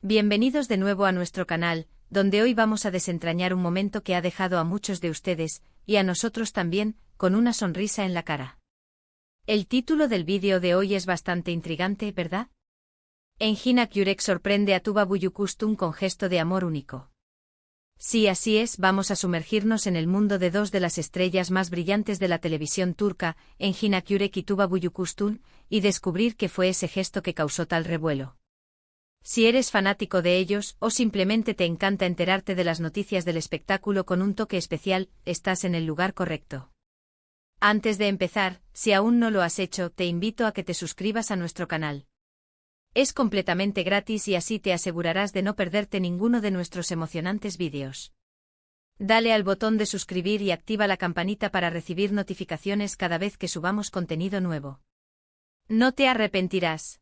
Bienvenidos de nuevo a nuestro canal, donde hoy vamos a desentrañar un momento que ha dejado a muchos de ustedes, y a nosotros también, con una sonrisa en la cara. El título del vídeo de hoy es bastante intrigante, ¿verdad? Engin Akyurek sorprende a Tuba Büyüküstün con gesto de amor único. Sí, así es, vamos a sumergirnos en el mundo de dos de las estrellas más brillantes de la televisión turca, Engin Akyurek y Tuba Büyüküstün, y descubrir qué fue ese gesto que causó tal revuelo. Si eres fanático de ellos, o simplemente te encanta enterarte de las noticias del espectáculo con un toque especial, estás en el lugar correcto. Antes de empezar, si aún no lo has hecho, te invito a que te suscribas a nuestro canal. Es completamente gratis y así te asegurarás de no perderte ninguno de nuestros emocionantes vídeos. Dale al botón de suscribir y activa la campanita para recibir notificaciones cada vez que subamos contenido nuevo. No te arrepentirás.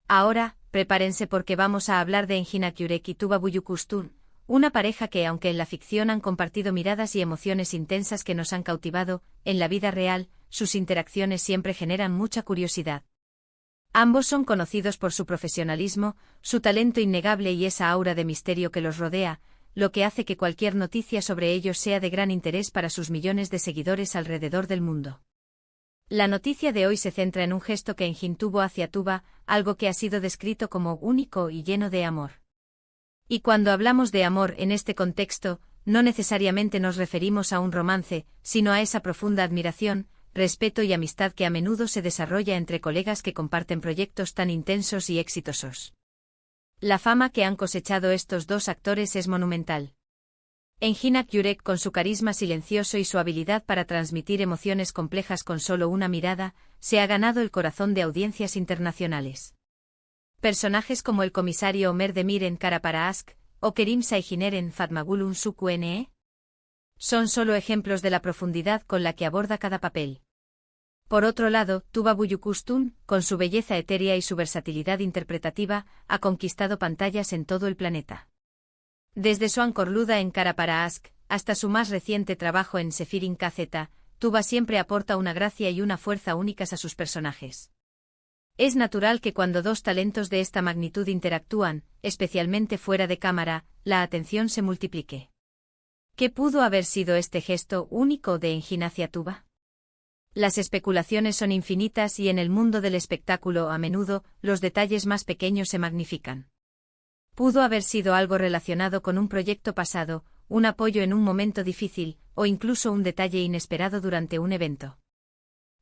Ahora, prepárense porque vamos a hablar de Engin Akyurek y Tuba Büyüküstün, una pareja que, aunque en la ficción han compartido miradas y emociones intensas que nos han cautivado, en la vida real, sus interacciones siempre generan mucha curiosidad. Ambos son conocidos por su profesionalismo, su talento innegable y esa aura de misterio que los rodea, lo que hace que cualquier noticia sobre ellos sea de gran interés para sus millones de seguidores alrededor del mundo. La noticia de hoy se centra en un gesto que Engin tuvo hacia Tuba, algo que ha sido descrito como único y lleno de amor. Y cuando hablamos de amor en este contexto, no necesariamente nos referimos a un romance, sino a esa profunda admiración, respeto y amistad que a menudo se desarrolla entre colegas que comparten proyectos tan intensos y exitosos. La fama que han cosechado estos dos actores es monumental. Engin Akyurek, con su carisma silencioso y su habilidad para transmitir emociones complejas con solo una mirada, se ha ganado el corazón de audiencias internacionales. Personajes como el comisario Ömer Demir en Kara Para Aşk, o Kerim Sayginer en Fatma Gül Unsuku Ne, son solo ejemplos de la profundidad con la que aborda cada papel. Por otro lado, Tuba Büyüküstün, con su belleza etérea y su versatilidad interpretativa, ha conquistado pantallas en todo el planeta. Desde su Ankorluda en Kara Para Aşk, hasta su más reciente trabajo en Sefirin KZ, Tuba siempre aporta una gracia y una fuerza únicas a sus personajes. Es natural que cuando dos talentos de esta magnitud interactúan, especialmente fuera de cámara, la atención se multiplique. ¿Qué pudo haber sido este gesto único de Engin hacia Tuba? Las especulaciones son infinitas y en el mundo del espectáculo a menudo, los detalles más pequeños se magnifican. Pudo haber sido algo relacionado con un proyecto pasado, un apoyo en un momento difícil, o incluso un detalle inesperado durante un evento.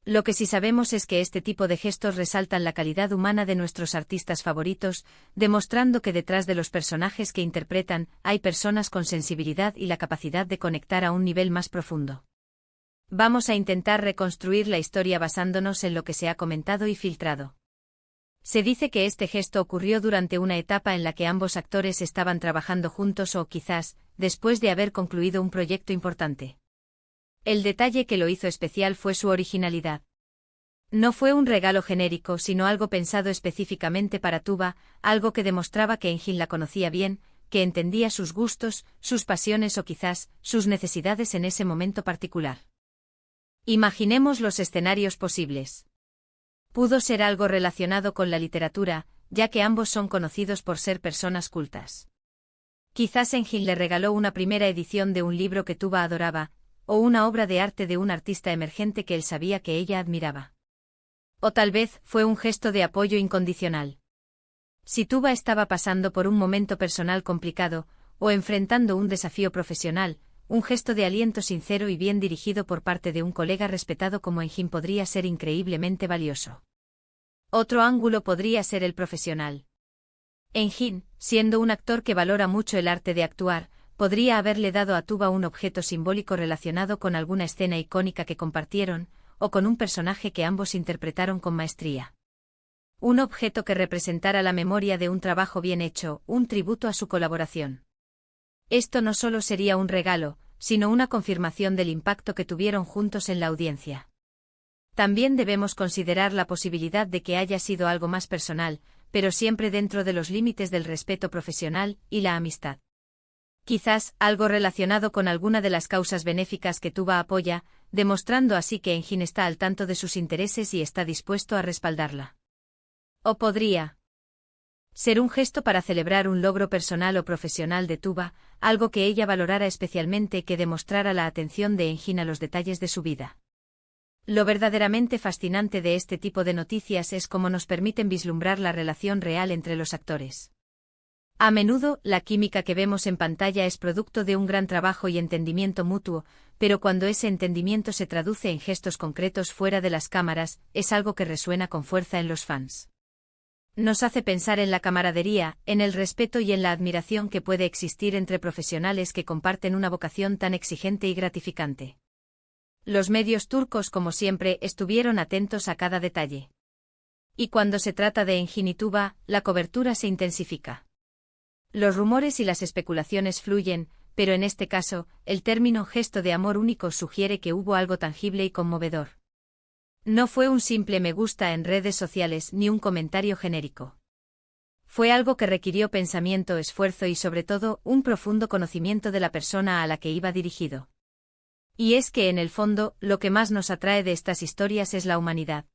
Lo que sí sabemos es que este tipo de gestos resaltan la calidad humana de nuestros artistas favoritos, demostrando que detrás de los personajes que interpretan, hay personas con sensibilidad y la capacidad de conectar a un nivel más profundo. Vamos a intentar reconstruir la historia basándonos en lo que se ha comentado y filtrado. Se dice que este gesto ocurrió durante una etapa en la que ambos actores estaban trabajando juntos o quizás, después de haber concluido un proyecto importante. El detalle que lo hizo especial fue su originalidad. No fue un regalo genérico, sino algo pensado específicamente para Tuba, algo que demostraba que Engin la conocía bien, que entendía sus gustos, sus pasiones o quizás, sus necesidades en ese momento particular. Imaginemos los escenarios posibles. Pudo ser algo relacionado con la literatura, ya que ambos son conocidos por ser personas cultas. Quizás Engin le regaló una primera edición de un libro que Tuba adoraba, o una obra de arte de un artista emergente que él sabía que ella admiraba. O tal vez fue un gesto de apoyo incondicional. Si Tuba estaba pasando por un momento personal complicado, o enfrentando un desafío profesional, un gesto de aliento sincero y bien dirigido por parte de un colega respetado como Engin podría ser increíblemente valioso. Otro ángulo podría ser el profesional. Engin, siendo un actor que valora mucho el arte de actuar, podría haberle dado a Tuba un objeto simbólico relacionado con alguna escena icónica que compartieron, o con un personaje que ambos interpretaron con maestría. Un objeto que representara la memoria de un trabajo bien hecho, un tributo a su colaboración. Esto no solo sería un regalo, sino una confirmación del impacto que tuvieron juntos en la audiencia. También debemos considerar la posibilidad de que haya sido algo más personal, pero siempre dentro de los límites del respeto profesional y la amistad. Quizás algo relacionado con alguna de las causas benéficas que Tuba apoya, demostrando así que Engin está al tanto de sus intereses y está dispuesto a respaldarla. O podría Ser un gesto para celebrar un logro personal o profesional de Tuba, algo que ella valorara especialmente, que demostrara la atención de Engin a los detalles de su vida. Lo verdaderamente fascinante de este tipo de noticias es cómo nos permiten vislumbrar la relación real entre los actores. A menudo, la química que vemos en pantalla es producto de un gran trabajo y entendimiento mutuo, pero cuando ese entendimiento se traduce en gestos concretos fuera de las cámaras, es algo que resuena con fuerza en los fans. Nos hace pensar en la camaradería, en el respeto y en la admiración que puede existir entre profesionales que comparten una vocación tan exigente y gratificante. Los medios turcos, como siempre, estuvieron atentos a cada detalle. Y cuando se trata de Engin y Tuba, la cobertura se intensifica. Los rumores y las especulaciones fluyen, pero en este caso, el término gesto de amor único sugiere que hubo algo tangible y conmovedor. No fue un simple me gusta en redes sociales ni un comentario genérico. Fue algo que requirió pensamiento, esfuerzo y sobre todo, un profundo conocimiento de la persona a la que iba dirigido. Y es que en el fondo, lo que más nos atrae de estas historias es la humanidad.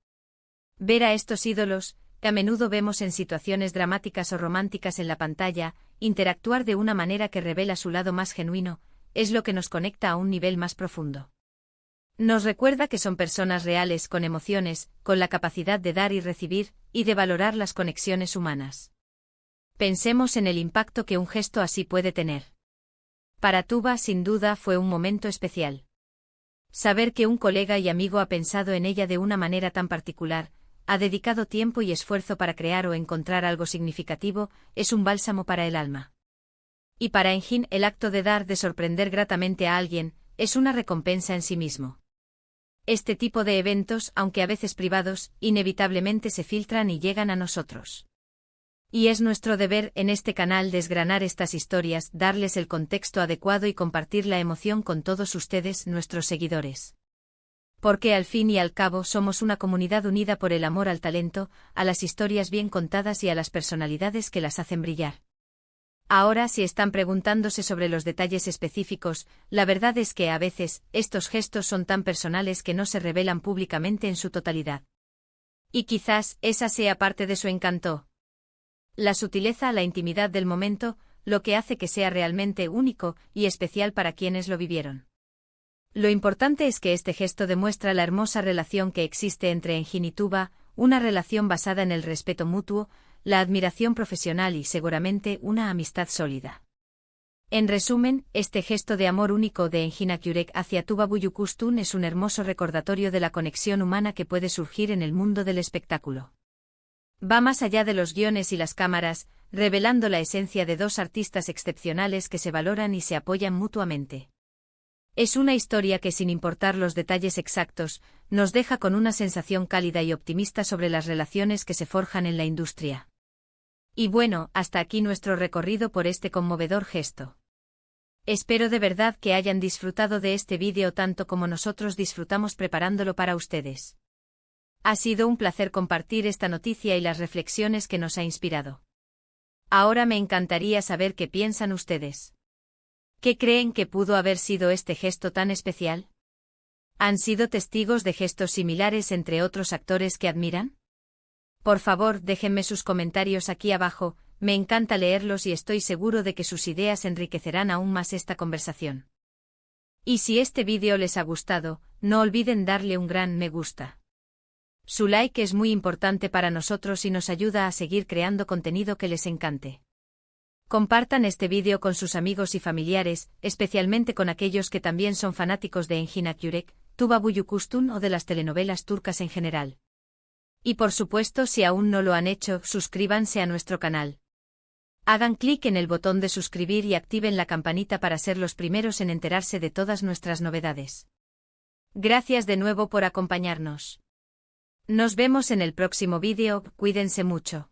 Ver a estos ídolos, que a menudo vemos en situaciones dramáticas o románticas en la pantalla, interactuar de una manera que revela su lado más genuino, es lo que nos conecta a un nivel más profundo. Nos recuerda que son personas reales con emociones, con la capacidad de dar y recibir, y de valorar las conexiones humanas. Pensemos en el impacto que un gesto así puede tener. Para Tuba, sin duda, fue un momento especial. Saber que un colega y amigo ha pensado en ella de una manera tan particular, ha dedicado tiempo y esfuerzo para crear o encontrar algo significativo, es un bálsamo para el alma. Y para Engin, el acto de dar, de sorprender gratamente a alguien, es una recompensa en sí mismo. Este tipo de eventos, aunque a veces privados, inevitablemente se filtran y llegan a nosotros. Y es nuestro deber en este canal desgranar estas historias, darles el contexto adecuado y compartir la emoción con todos ustedes, nuestros seguidores. Porque al fin y al cabo somos una comunidad unida por el amor al talento, a las historias bien contadas y a las personalidades que las hacen brillar. Ahora, si están preguntándose sobre los detalles específicos, la verdad es que a veces, estos gestos son tan personales que no se revelan públicamente en su totalidad. Y quizás, esa sea parte de su encanto. La sutileza, la intimidad del momento, lo que hace que sea realmente único y especial para quienes lo vivieron. Lo importante es que este gesto demuestra la hermosa relación que existe entre Engin y Tuba, una relación basada en el respeto mutuo, la admiración profesional y seguramente una amistad sólida. En resumen, este gesto de amor único de Engin Akyurek hacia Tuba Büyüküstün es un hermoso recordatorio de la conexión humana que puede surgir en el mundo del espectáculo. Va más allá de los guiones y las cámaras, revelando la esencia de dos artistas excepcionales que se valoran y se apoyan mutuamente. Es una historia que, sin importar los detalles exactos, nos deja con una sensación cálida y optimista sobre las relaciones que se forjan en la industria. Y bueno, hasta aquí nuestro recorrido por este conmovedor gesto. Espero de verdad que hayan disfrutado de este vídeo tanto como nosotros disfrutamos preparándolo para ustedes. Ha sido un placer compartir esta noticia y las reflexiones que nos ha inspirado. Ahora me encantaría saber qué piensan ustedes. ¿Qué creen que pudo haber sido este gesto tan especial? ¿Han sido testigos de gestos similares entre otros actores que admiran? Por favor, déjenme sus comentarios aquí abajo, me encanta leerlos y estoy seguro de que sus ideas enriquecerán aún más esta conversación. Y si este vídeo les ha gustado, no olviden darle un gran me gusta. Su like es muy importante para nosotros y nos ayuda a seguir creando contenido que les encante. Compartan este vídeo con sus amigos y familiares, especialmente con aquellos que también son fanáticos de Engin Akyurek, Tuba Büyüküstün o de las telenovelas turcas en general. Y por supuesto, si aún no lo han hecho, suscríbanse a nuestro canal. Hagan clic en el botón de suscribir y activen la campanita para ser los primeros en enterarse de todas nuestras novedades. Gracias de nuevo por acompañarnos. Nos vemos en el próximo vídeo, cuídense mucho.